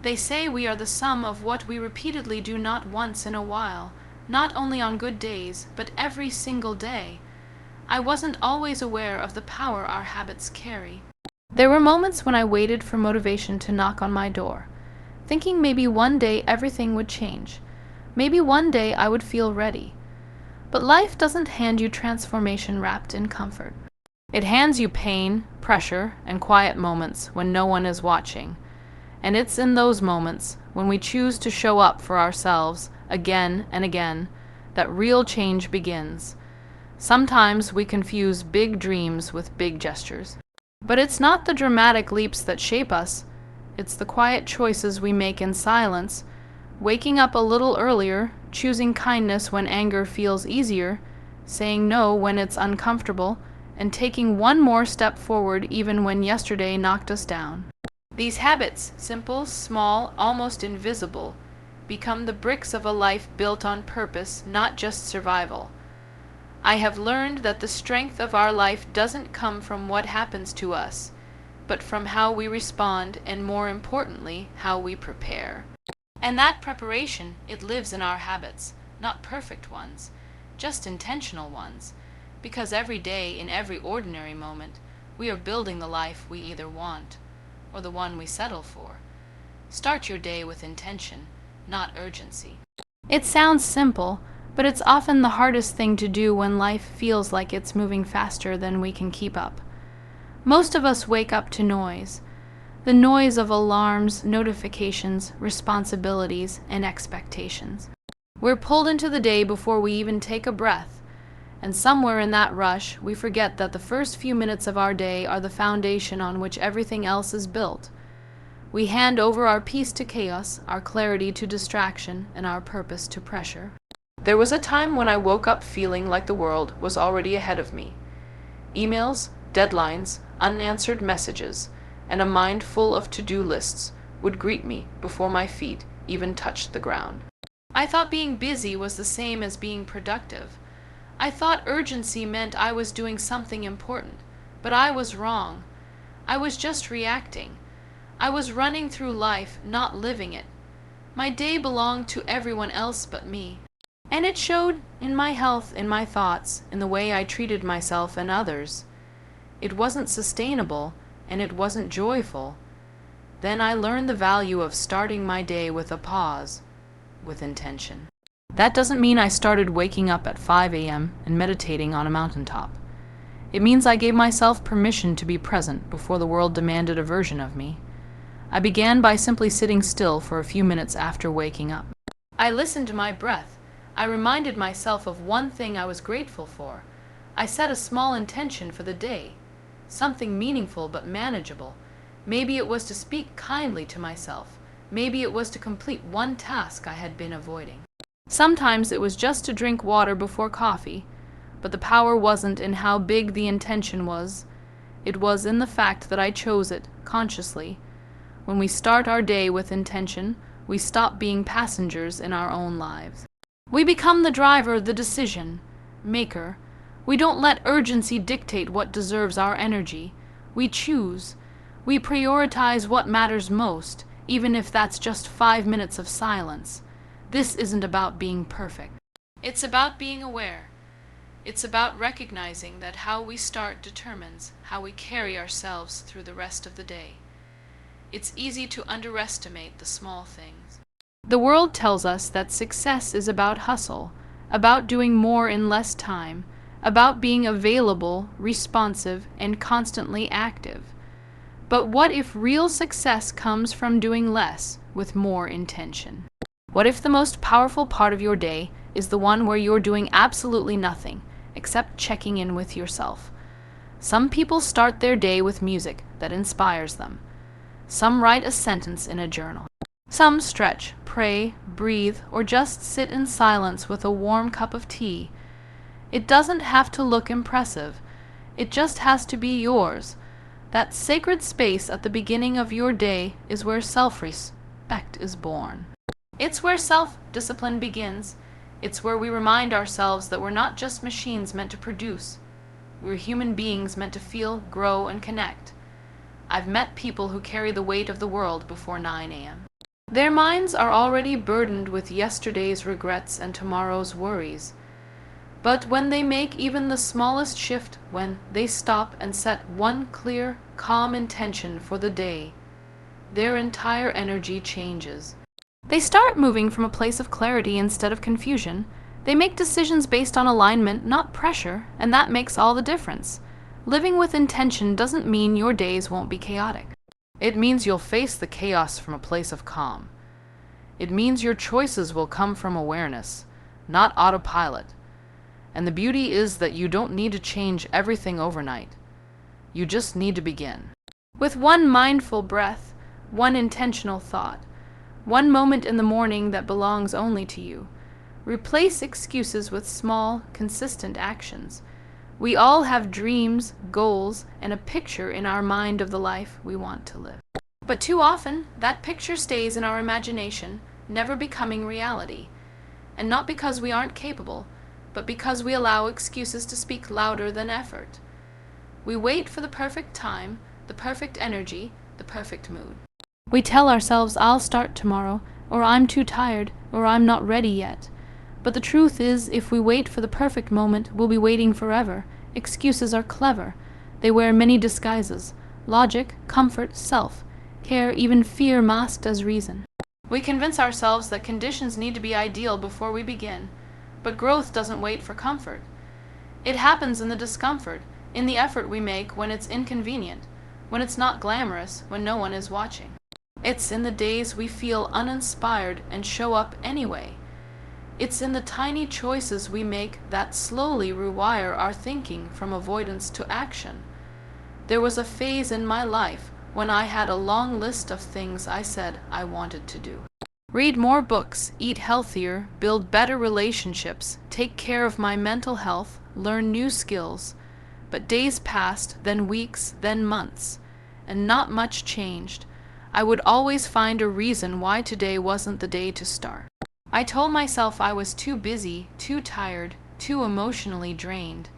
They say we are the sum of what we repeatedly do not once in a while, not only on good days, but every single day. I wasn't always aware of the power our habits carry. There were moments when I waited for motivation to knock on my door, thinking maybe one day everything would change. Maybe one day I would feel ready. But life doesn't hand you transformation wrapped in comfort. It hands you pain, pressure, and quiet moments when no one is watching. And it's in those moments, when we choose to show up for ourselves again and again, that real change begins. Sometimes we confuse big dreams with big gestures. But it's not the dramatic leaps that shape us. It's the quiet choices we make in silence, waking up a little earlier, choosing kindness when anger feels easier, saying no when it's uncomfortable, and taking one more step forward even when yesterday knocked us down. These habits, simple, small, almost invisible, become the bricks of a life built on purpose, not just survival. I have learned that the strength of our life doesn't come from what happens to us, but from how we respond and, more importantly, how we prepare. And that preparation, it lives in our habits, not perfect ones, just intentional ones, because every day, in every ordinary moment, we are building the life we either want or the one we settle for. Start your day with intention, not urgency. It sounds simple, but it's often the hardest thing to do when life feels like it's moving faster than we can keep up. Most of us wake up to noise. The noise of alarms, notifications, responsibilities, and expectations. We're pulled into the day before we even take a breath, and somewhere in that rush, we forget that the first few minutes of our day are the foundation on which everything else is built. We hand over our peace to chaos, our clarity to distraction, and our purpose to pressure. There was a time when I woke up feeling like the world was already ahead of me. Emails, deadlines, unanswered messages, and a mind full of to-do lists would greet me before my feet even touched the ground. I thought being busy was the same as being productive. I thought urgency meant I was doing something important, but I was wrong. I was just reacting. I was running through life, not living it. My day belonged to everyone else but me. And it showed in my health, in my thoughts, in the way I treated myself and others. It wasn't sustainable, and it wasn't joyful. Then I learned the value of starting my day with a pause, with intention. That doesn't mean I started waking up at 5 a.m. and meditating on a mountaintop. It means I gave myself permission to be present before the world demanded a version of me. I began by simply sitting still for a few minutes after waking up. I listened to my breath. I reminded myself of one thing I was grateful for. I set a small intention for the day, something meaningful but manageable. Maybe it was to speak kindly to myself. Maybe it was to complete one task I had been avoiding. Sometimes it was just to drink water before coffee, but the power wasn't in how big the intention was. It was in the fact that I chose it, consciously. When we start our day with intention, we stop being passengers in our own lives. We become the driver, the decision maker. We don't let urgency dictate what deserves our energy. We choose. We prioritize what matters most, even if that's just 5 minutes of silence. This isn't about being perfect. It's about being aware. It's about recognizing that how we start determines how we carry ourselves through the rest of the day. It's easy to underestimate the small things. The world tells us that success is about hustle, about doing more in less time, about being available, responsive, and constantly active. But what if real success comes from doing less with more intention? What if the most powerful part of your day is the one where you're doing absolutely nothing except checking in with yourself? Some people start their day with music that inspires them. Some write a sentence in a journal. Some stretch, pray, breathe, or just sit in silence with a warm cup of tea. It doesn't have to look impressive. It just has to be yours. That sacred space at the beginning of your day is where self-respect is born. It's where self-discipline begins. It's where we remind ourselves that we're not just machines meant to produce. We're human beings meant to feel, grow, and connect. I've met people who carry the weight of the world before 9 a.m. Their minds are already burdened with yesterday's regrets and tomorrow's worries. But when they make even the smallest shift, when they stop and set one clear, calm intention for the day, their entire energy changes. They start moving from a place of clarity instead of confusion. They make decisions based on alignment, not pressure, and that makes all the difference. Living with intention doesn't mean your days won't be chaotic. It means you'll face the chaos from a place of calm. It means your choices will come from awareness, not autopilot. And the beauty is that you don't need to change everything overnight. You just need to begin. With one mindful breath, one intentional thought, one moment in the morning that belongs only to you. Replace excuses with small, consistent actions. We all have dreams, goals, and a picture in our mind of the life we want to live. But too often, that picture stays in our imagination, never becoming reality. And not because we aren't capable, but because we allow excuses to speak louder than effort. We wait for the perfect time, the perfect energy, the perfect mood. We tell ourselves, I'll start tomorrow, or I'm too tired, or I'm not ready yet. But the truth is, if we wait for the perfect moment, we'll be waiting forever. Excuses are clever. They wear many disguises: logic, comfort, self, care, even fear masked as reason. We convince ourselves that conditions need to be ideal before we begin. But growth doesn't wait for comfort. It happens in the discomfort, in the effort we make when it's inconvenient, when it's not glamorous, when no one is watching. It's in the days we feel uninspired and show up anyway. It's in the tiny choices we make that slowly rewire our thinking from avoidance to action. There was a phase in my life when I had a long list of things I said I wanted to do. Read more books, eat healthier, build better relationships, take care of my mental health, learn new skills. But days passed, then weeks, then months, and not much changed. I would always find a reason why today wasn't the day to start. I told myself I was too busy, too tired, too emotionally drained.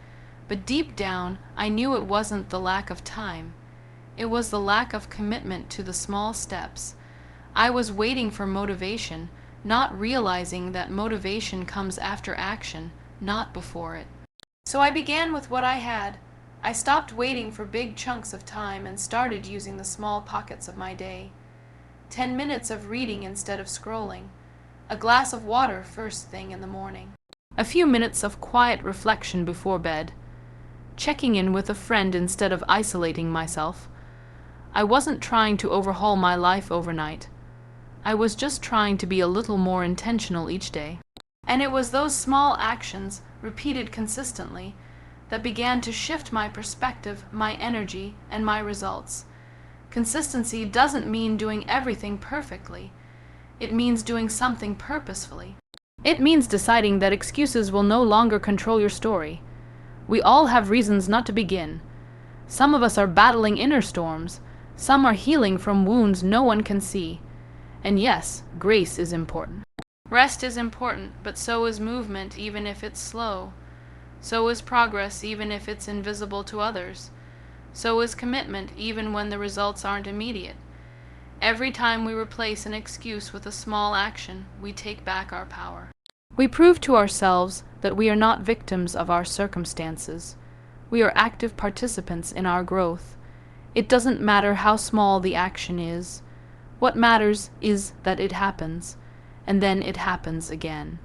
But deep down, I knew it wasn't the lack of time. It was the lack of commitment to the small steps. I was waiting for motivation, not realizing that motivation comes after action, not before it. So I began with what I had. I stopped waiting for big chunks of time and started using the small pockets of my day. 10 minutes of reading instead of scrolling. A glass of water first thing in the morning. A few minutes of quiet reflection before bed. Checking in with a friend instead of isolating myself. I wasn't trying to overhaul my life overnight. I was just trying to be a little more intentional each day. And it was those small actions, repeated consistently, that began to shift my perspective, my energy, and my results. Consistency doesn't mean doing everything perfectly. It means doing something purposefully. It means deciding that excuses will no longer control your story. We all have reasons not to begin. Some of us are battling inner storms. Some are healing from wounds no one can see. And yes, grace is important. Rest is important, but so is movement, even if it's slow. So is progress, even if it's invisible to others. So is commitment, even when the results aren't immediate. Every time we replace an excuse with a small action, we take back our power. We prove to ourselves that we are not victims of our circumstances. We are active participants in our growth. It doesn't matter how small the action is. What matters is that it happens, and then it happens again.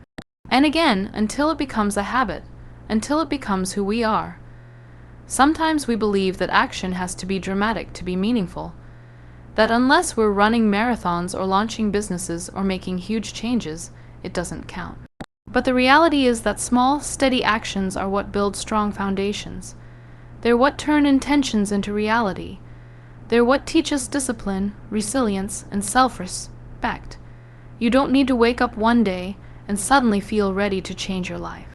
And again, until it becomes a habit, until it becomes who we are. Sometimes we believe that action has to be dramatic to be meaningful, that unless we're running marathons or launching businesses or making huge changes, it doesn't count. But the reality is that small, steady actions are what build strong foundations. They're what turn intentions into reality. They're what teach us discipline, resilience, and self-respect. You don't need to wake up one day and suddenly feel ready to change your life.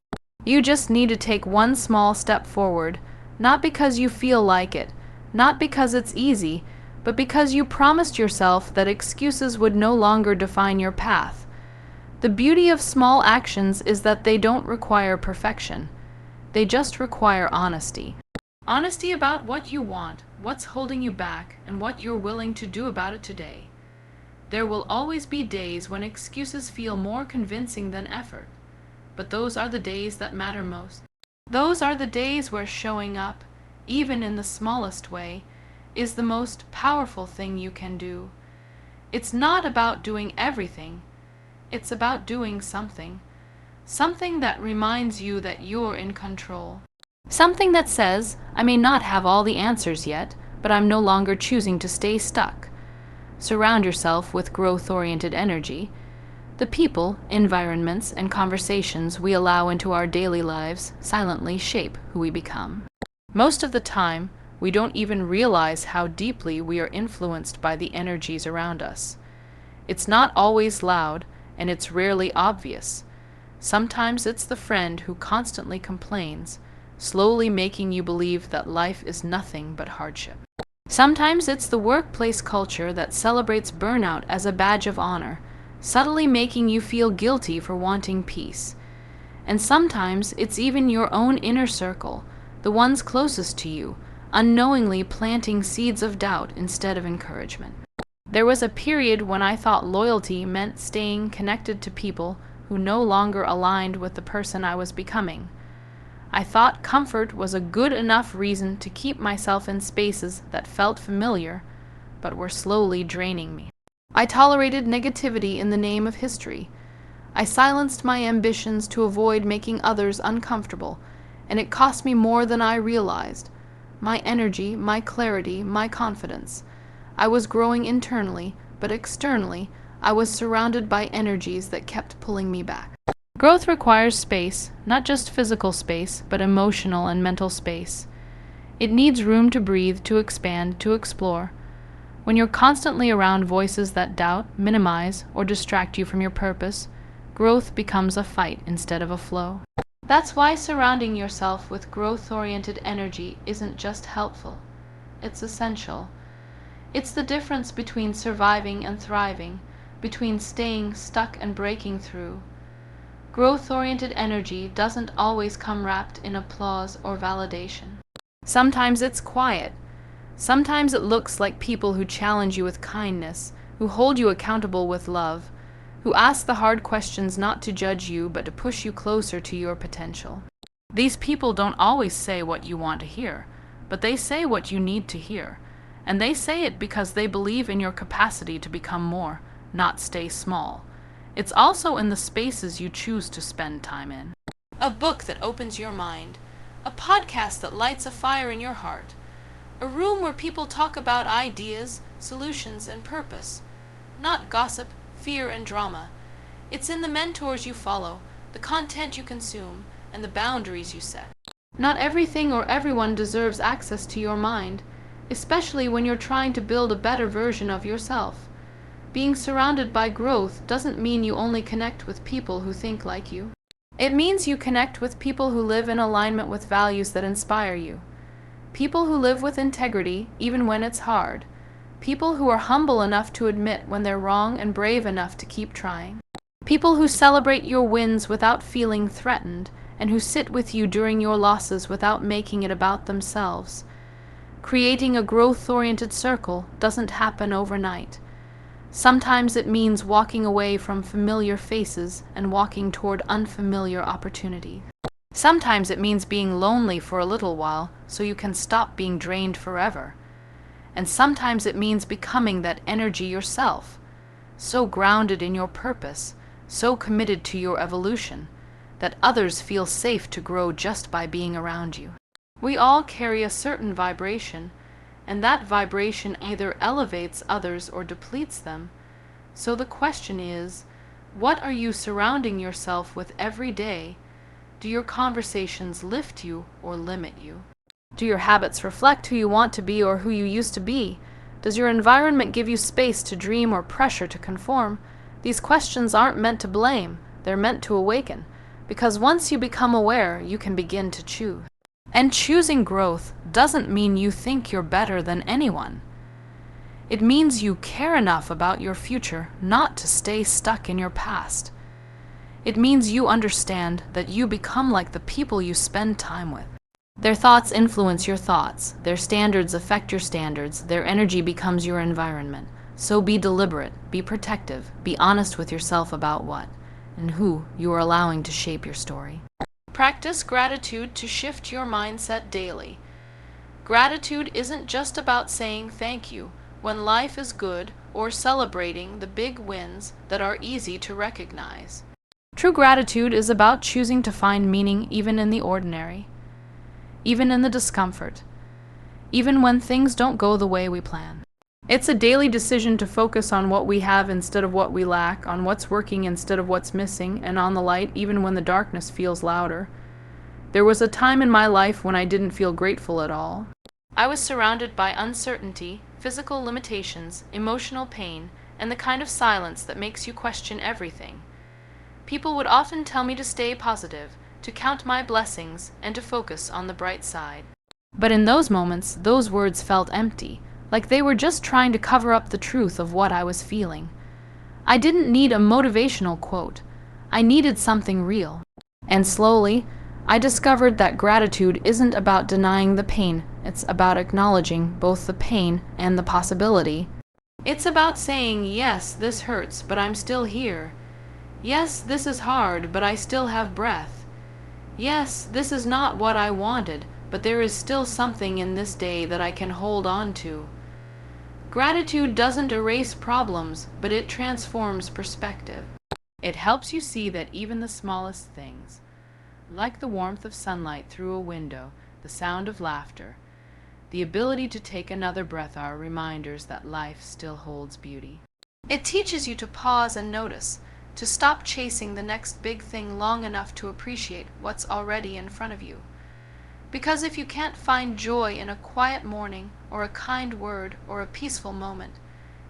You just need to take one small step forward, not because you feel like it, not because it's easy, but because you promised yourself that excuses would no longer define your path. The beauty of small actions is that they don't require perfection. They just require honesty. Honesty about what you want, what's holding you back, and what you're willing to do about it today. There will always be days when excuses feel more convincing than effort, but those are the days that matter most. Those are the days where showing up, even in the smallest way, is the most powerful thing you can do. It's not about doing everything, it's about doing something. Something that reminds you that you're in control. Something that says, I may not have all the answers yet, but I'm no longer choosing to stay stuck. Surround yourself with growth-oriented energy. The people, environments, and conversations we allow into our daily lives silently shape who we become. Most of the time, we don't even realize how deeply we are influenced by the energies around us. It's not always loud, and it's rarely obvious. Sometimes it's the friend who constantly complains, slowly making you believe that life is nothing but hardship. Sometimes it's the workplace culture that celebrates burnout as a badge of honor, subtly making you feel guilty for wanting peace. And sometimes it's even your own inner circle, the ones closest to you, unknowingly planting seeds of doubt instead of encouragement. There was a period when I thought loyalty meant staying connected to people who no longer aligned with the person I was becoming. I thought comfort was a good enough reason to keep myself in spaces that felt familiar, but were slowly draining me. I tolerated negativity in the name of history. I silenced my ambitions to avoid making others uncomfortable, and it cost me more than I realized. My energy, my clarity, my confidence. I was growing internally, but externally, I was surrounded by energies that kept pulling me back. Growth requires space, not just physical space, but emotional and mental space. It needs room to breathe, to expand, to explore. When you're constantly around voices that doubt, minimize, or distract you from your purpose, growth becomes a fight instead of a flow. That's why surrounding yourself with growth-oriented energy isn't just helpful. It's essential. It's the difference between surviving and thriving, between staying stuck and breaking through. Growth-oriented energy doesn't always come wrapped in applause or validation. Sometimes it's quiet. Sometimes it looks like people who challenge you with kindness, who hold you accountable with love, who ask the hard questions not to judge you but to push you closer to your potential. These people don't always say what you want to hear, but they say what you need to hear. And they say it because they believe in your capacity to become more, not stay small. It's also in the spaces you choose to spend time in. A book that opens your mind. A podcast that lights a fire in your heart. A room where people talk about ideas, solutions, and purpose. Not gossip, fear, and drama. It's in the mentors you follow, the content you consume, and the boundaries you set. Not everything or everyone deserves access to your mind, especially when you're trying to build a better version of yourself. Being surrounded by growth doesn't mean you only connect with people who think like you. It means you connect with people who live in alignment with values that inspire you. People who live with integrity, even when it's hard. People who are humble enough to admit when they're wrong and brave enough to keep trying. People who celebrate your wins without feeling threatened, and who sit with you during your losses without making it about themselves. Creating a growth-oriented circle doesn't happen overnight. Sometimes it means walking away from familiar faces and walking toward unfamiliar opportunity. Sometimes it means being lonely for a little while so you can stop being drained forever. And sometimes it means becoming that energy yourself, so grounded in your purpose, so committed to your evolution, that others feel safe to grow just by being around you. We all carry a certain vibration, and that vibration either elevates others or depletes them. So the question is, what are you surrounding yourself with every day? Do your conversations lift you or limit you? Do your habits reflect who you want to be or who you used to be? Does your environment give you space to dream or pressure to conform? These questions aren't meant to blame, they're meant to awaken, because once you become aware, you can begin to choose. And choosing growth doesn't mean you think you're better than anyone. It means you care enough about your future not to stay stuck in your past. It means you understand that you become like the people you spend time with. Their thoughts influence your thoughts, their standards affect your standards, their energy becomes your environment. So be deliberate, be protective, be honest with yourself about what and who you are allowing to shape your story. Practice gratitude to shift your mindset daily. Gratitude isn't just about saying thank you when life is good or celebrating the big wins that are easy to recognize. True gratitude is about choosing to find meaning even in the ordinary, even in the discomfort, even when things don't go the way we plan. It's a daily decision to focus on what we have instead of what we lack, on what's working instead of what's missing, and on the light even when the darkness feels louder. There was a time in my life when I didn't feel grateful at all. I was surrounded by uncertainty, physical limitations, emotional pain, and the kind of silence that makes you question everything. People would often tell me to stay positive, to count my blessings, and to focus on the bright side. But in those moments, those words felt empty, like they were just trying to cover up the truth of what I was feeling. I didn't need a motivational quote. I needed something real. And slowly, I discovered that gratitude isn't about denying the pain. It's about acknowledging both the pain and the possibility. It's about saying, yes, this hurts, but I'm still here. Yes, this is hard, but I still have breath. Yes, this is not what I wanted, but there is still something in this day that I can hold on to. Gratitude doesn't erase problems, but it transforms perspective. It helps you see that even the smallest things, like the warmth of sunlight through a window, the sound of laughter, the ability to take another breath, are reminders that life still holds beauty. It teaches you to pause and notice, to stop chasing the next big thing long enough to appreciate what's already in front of you. Because if you can't find joy in a quiet morning, or a kind word, or a peaceful moment,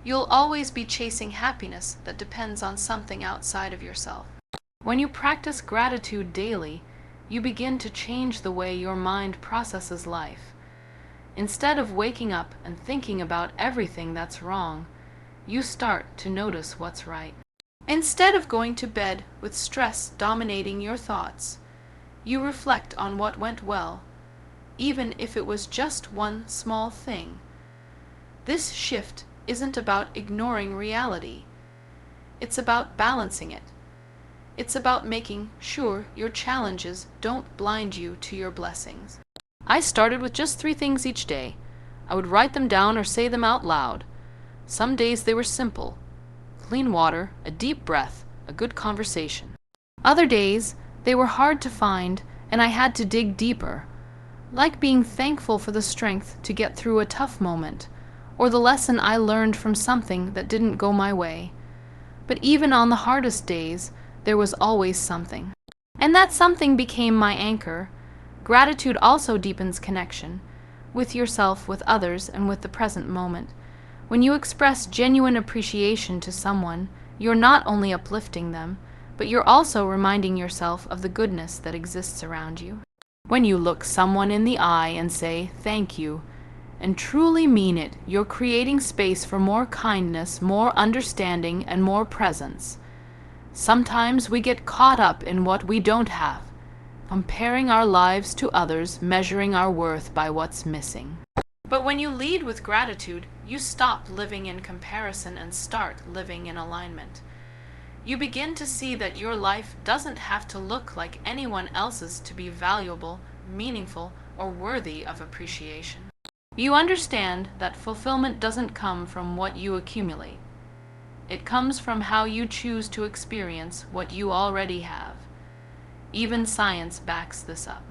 you'll always be chasing happiness that depends on something outside of yourself. When you practice gratitude daily, you begin to change the way your mind processes life. Instead of waking up and thinking about everything that's wrong, you start to notice what's right. Instead of going to bed with stress dominating your thoughts, you reflect on what went well, even if it was just one small thing. This shift isn't about ignoring reality. It's about balancing it. It's about making sure your challenges don't blind you to your blessings. I started with just 3 things each day. I would write them down or say them out loud. Some days they were simple: clean water, a deep breath, a good conversation. Other days, they were hard to find, and I had to dig deeper, like being thankful for the strength to get through a tough moment, or the lesson I learned from something that didn't go my way. But even on the hardest days, there was always something. And that something became my anchor. Gratitude also deepens connection, with yourself, with others, and with the present moment. When you express genuine appreciation to someone, you're not only uplifting them, but you're also reminding yourself of the goodness that exists around you. When you look someone in the eye and say, "Thank you," and truly mean it, you're creating space for more kindness, more understanding, and more presence. Sometimes we get caught up in what we don't have, comparing our lives to others, measuring our worth by what's missing. But when you lead with gratitude, you stop living in comparison and start living in alignment. You begin to see that your life doesn't have to look like anyone else's to be valuable, meaningful, or worthy of appreciation. You understand that fulfillment doesn't come from what you accumulate. It comes from how you choose to experience what you already have. Even science backs this up.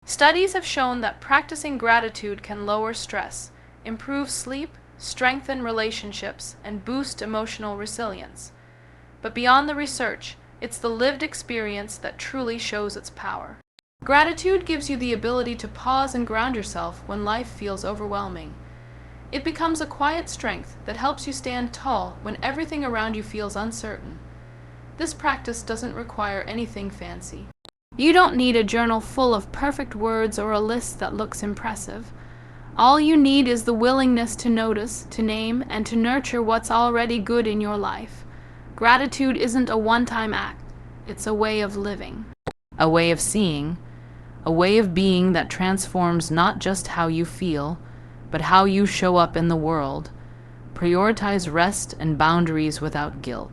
Studies have shown that practicing gratitude can lower stress, improve sleep, strengthen relationships, and boost emotional resilience. But beyond the research, it's the lived experience that truly shows its power. Gratitude gives you the ability to pause and ground yourself when life feels overwhelming. It becomes a quiet strength that helps you stand tall when everything around you feels uncertain. This practice doesn't require anything fancy. You don't need a journal full of perfect words or a list that looks impressive. All you need is the willingness to notice, to name, and to nurture what's already good in your life. Gratitude isn't a one-time act. It's a way of living, a way of seeing, a way of being that transforms not just how you feel, but how you show up in the world, prioritize rest and boundaries without guilt.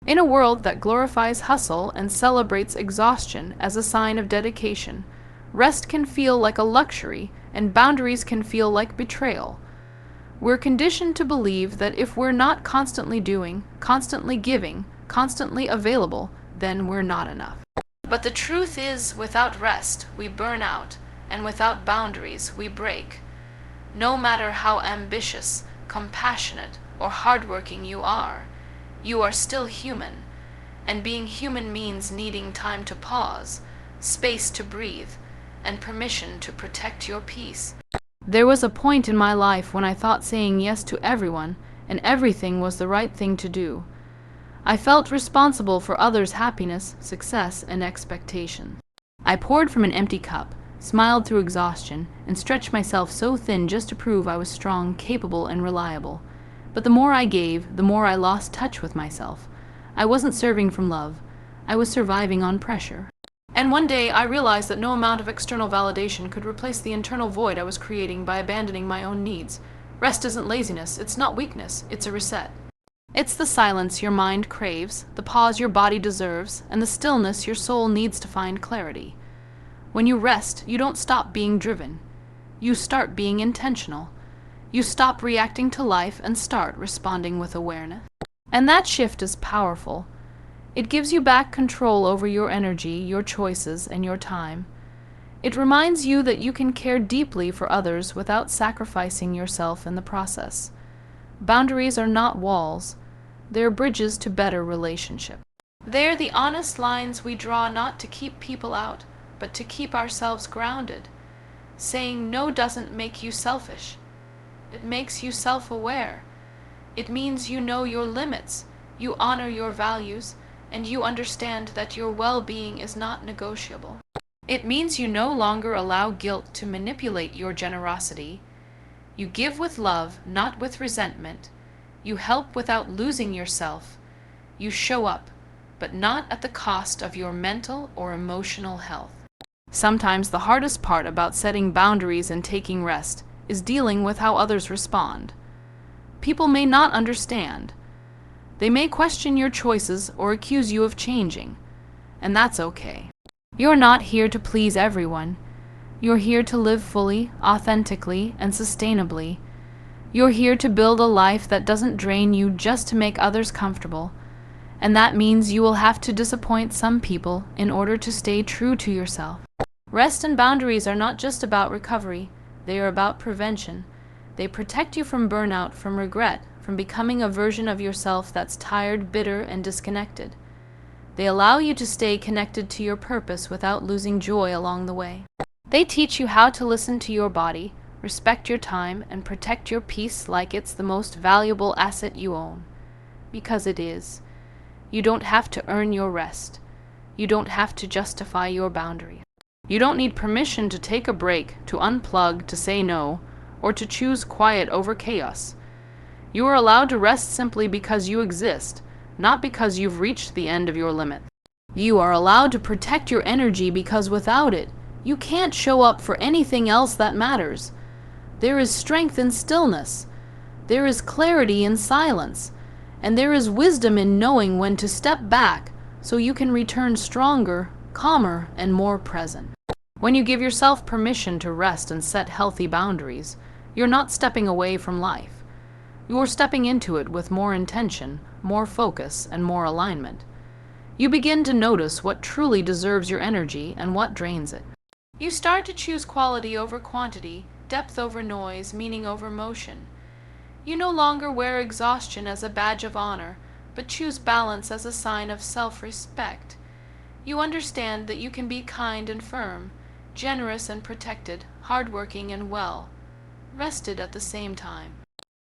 In a world that glorifies hustle and celebrates exhaustion as a sign of dedication, rest can feel like a luxury and boundaries can feel like betrayal. We're conditioned to believe that if we're not constantly doing, constantly giving, constantly available, then we're not enough. But the truth is, without rest, we burn out, and without boundaries, we break. No matter how ambitious, compassionate, or hardworking you are still human, and being human means needing time to pause, space to breathe, and permission to protect your peace. There was a point in my life when I thought saying yes to everyone and everything was the right thing to do. I felt responsible for others' happiness, success, and expectations. I poured from an empty cup, smiled through exhaustion, and stretched myself so thin just to prove I was strong, capable, and reliable. But the more I gave, the more I lost touch with myself. I wasn't serving from love. I was surviving on pressure. And one day I realized that no amount of external validation could replace the internal void I was creating by abandoning my own needs. Rest isn't laziness, it's not weakness, it's a reset. It's the silence your mind craves, the pause your body deserves, and the stillness your soul needs to find clarity. When you rest, you don't stop being driven. You start being intentional. You stop reacting to life and start responding with awareness. And that shift is powerful. It gives you back control over your energy, your choices, and your time. It reminds you that you can care deeply for others without sacrificing yourself in the process. Boundaries are not walls. They're bridges to better relationships. They're the honest lines we draw not to keep people out, but to keep ourselves grounded. Saying no doesn't make you selfish. It makes you self-aware. It means you know your limits, you honor your values, and you understand that your well-being is not negotiable. It means you no longer allow guilt to manipulate your generosity. You give with love, not with resentment. You help without losing yourself. You show up, but not at the cost of your mental or emotional health. Sometimes the hardest part about setting boundaries and taking rest is dealing with how others respond. People may not understand. They may question your choices or accuse you of changing, and that's okay. You're not here to please everyone. You're here to live fully, authentically, and sustainably. You're here to build a life that doesn't drain you just to make others comfortable, and that means you will have to disappoint some people in order to stay true to yourself. Rest and boundaries are not just about recovery. They are about prevention. They protect you from burnout, from regret, from becoming a version of yourself that's tired, bitter, and disconnected. They allow you to stay connected to your purpose without losing joy along the way. They teach you how to listen to your body, respect your time, and protect your peace like it's the most valuable asset you own. Because it is. You don't have to earn your rest. You don't have to justify your boundaries. You don't need permission to take a break, to unplug, to say no, or to choose quiet over chaos. You are allowed to rest simply because you exist, not because you've reached the end of your limit. You are allowed to protect your energy because without it, you can't show up for anything else that matters. There is strength in stillness. There is clarity in silence. And there is wisdom in knowing when to step back so you can return stronger, calmer, and more present. When you give yourself permission to rest and set healthy boundaries, you're not stepping away from life. You're stepping into it with more intention, more focus, and more alignment. You begin to notice what truly deserves your energy and what drains it. You start to choose quality over quantity, depth over noise, meaning over motion. You no longer wear exhaustion as a badge of honor, but choose balance as a sign of self-respect. You understand that you can be kind and firm, generous and protected, hardworking and well, rested at the same time.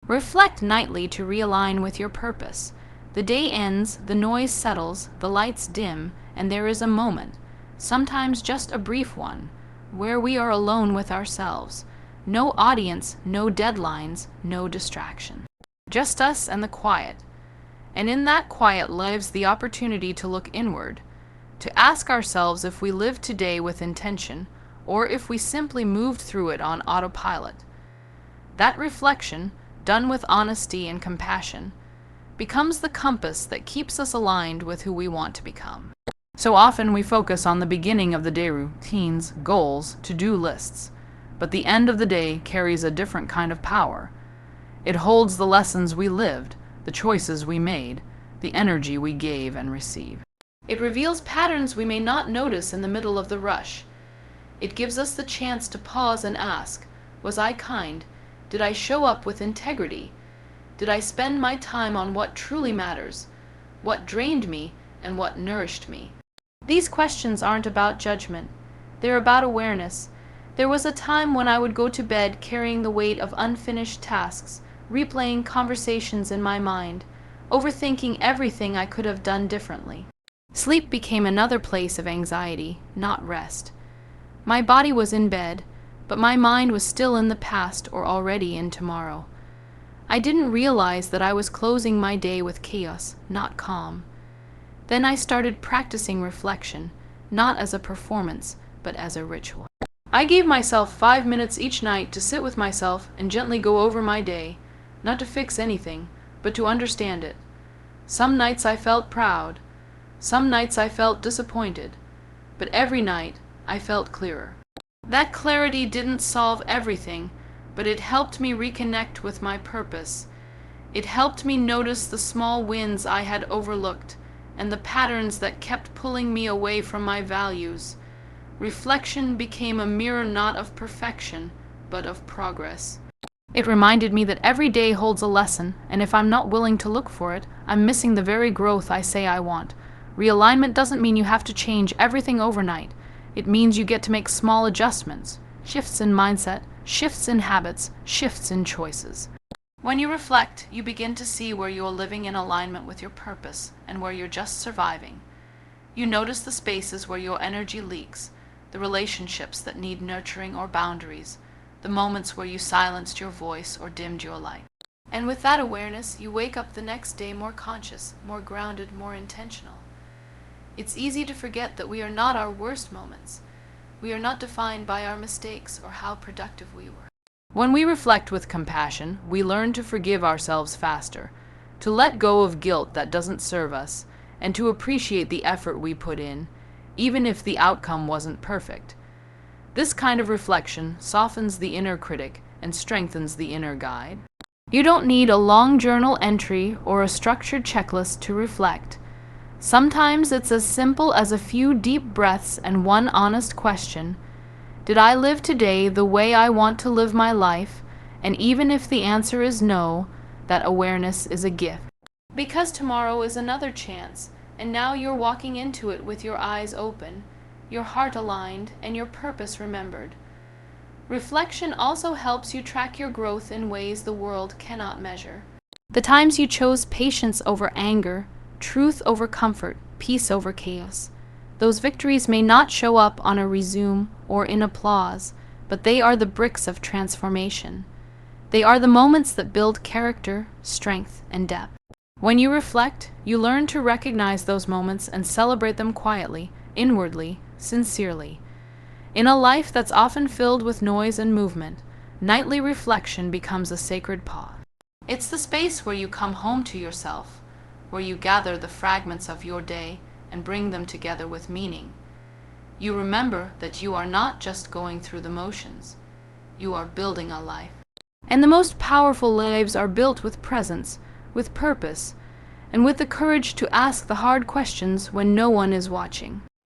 Reflect nightly to realign with your purpose. The day ends, the noise settles, the lights dim, and there is a moment, sometimes just a brief one, where we are alone with ourselves. No audience, no deadlines, no distraction. Just us and the quiet. And in that quiet lives the opportunity to look inward, to ask ourselves if we live today with intention, or if we simply moved through it on autopilot. That reflection, done with honesty and compassion, becomes the compass that keeps us aligned with who we want to become. So often we focus on the beginning of the day routines, goals, to-do lists, but the end of the day carries a different kind of power. It holds the lessons we lived, the choices we made, the energy we gave and received. It reveals patterns we may not notice in the middle of the rush. It gives us the chance to pause and ask, was I kind? Did I show up with integrity? Did I spend my time on what truly matters? What drained me and what nourished me? These questions aren't about judgment. They're about awareness. There was a time when I would go to bed carrying the weight of unfinished tasks, replaying conversations in my mind, overthinking everything I could have done differently. Sleep became another place of anxiety, not rest. My body was in bed, but my mind was still in the past or already in tomorrow. I didn't realize that I was closing my day with chaos, not calm. Then I started practicing reflection, not as a performance, but as a ritual. I gave myself 5 minutes each night to sit with myself and gently go over my day, not to fix anything, but to understand it. Some nights I felt proud. Some nights I felt disappointed. But every night I felt clearer. That clarity didn't solve everything, but it helped me reconnect with my purpose. It helped me notice the small wins I had overlooked and the patterns that kept pulling me away from my values. Reflection became a mirror not of perfection, but of progress. It reminded me that every day holds a lesson, and if I'm not willing to look for it, I'm missing the very growth I say I want. Realignment doesn't mean you have to change everything overnight. It means you get to make small adjustments, shifts in mindset, shifts in habits, shifts in choices. When you reflect, you begin to see where you're living in alignment with your purpose and where you're just surviving. You notice the spaces where your energy leaks, the relationships that need nurturing or boundaries, the moments where you silenced your voice or dimmed your light. And with that awareness, you wake up the next day more conscious, more grounded, more intentional. It's easy to forget that we are not our worst moments. We are not defined by our mistakes or how productive we were. When we reflect with compassion, we learn to forgive ourselves faster, to let go of guilt that doesn't serve us, and to appreciate the effort we put in, even if the outcome wasn't perfect. This kind of reflection softens the inner critic and strengthens the inner guide. You don't need a long journal entry or a structured checklist to reflect. Sometimes it's as simple as a few deep breaths and one honest question. Did I live today the way I want to live my life? And even if the answer is no, that awareness is a gift. Because tomorrow is another chance, and now you're walking into it with your eyes open, your heart aligned, and your purpose remembered. Reflection also helps you track your growth in ways the world cannot measure. The times you chose patience over anger, truth over comfort, peace over chaos. Those victories may not show up on a resume or in applause, but they are the bricks of transformation. They are the moments that build character, strength, and depth. When you reflect, you learn to recognize those moments and celebrate them quietly, inwardly, sincerely. In a life that's often filled with noise and movement, nightly reflection becomes a sacred pause. It's the space where you come home to yourself, where you gather the fragments of your day and bring them together with meaning. You remember that you are not just going through the motions. You are building a life. And the most powerful lives are built with presence, with purpose, and with the courage to ask the hard questions when no one is watching.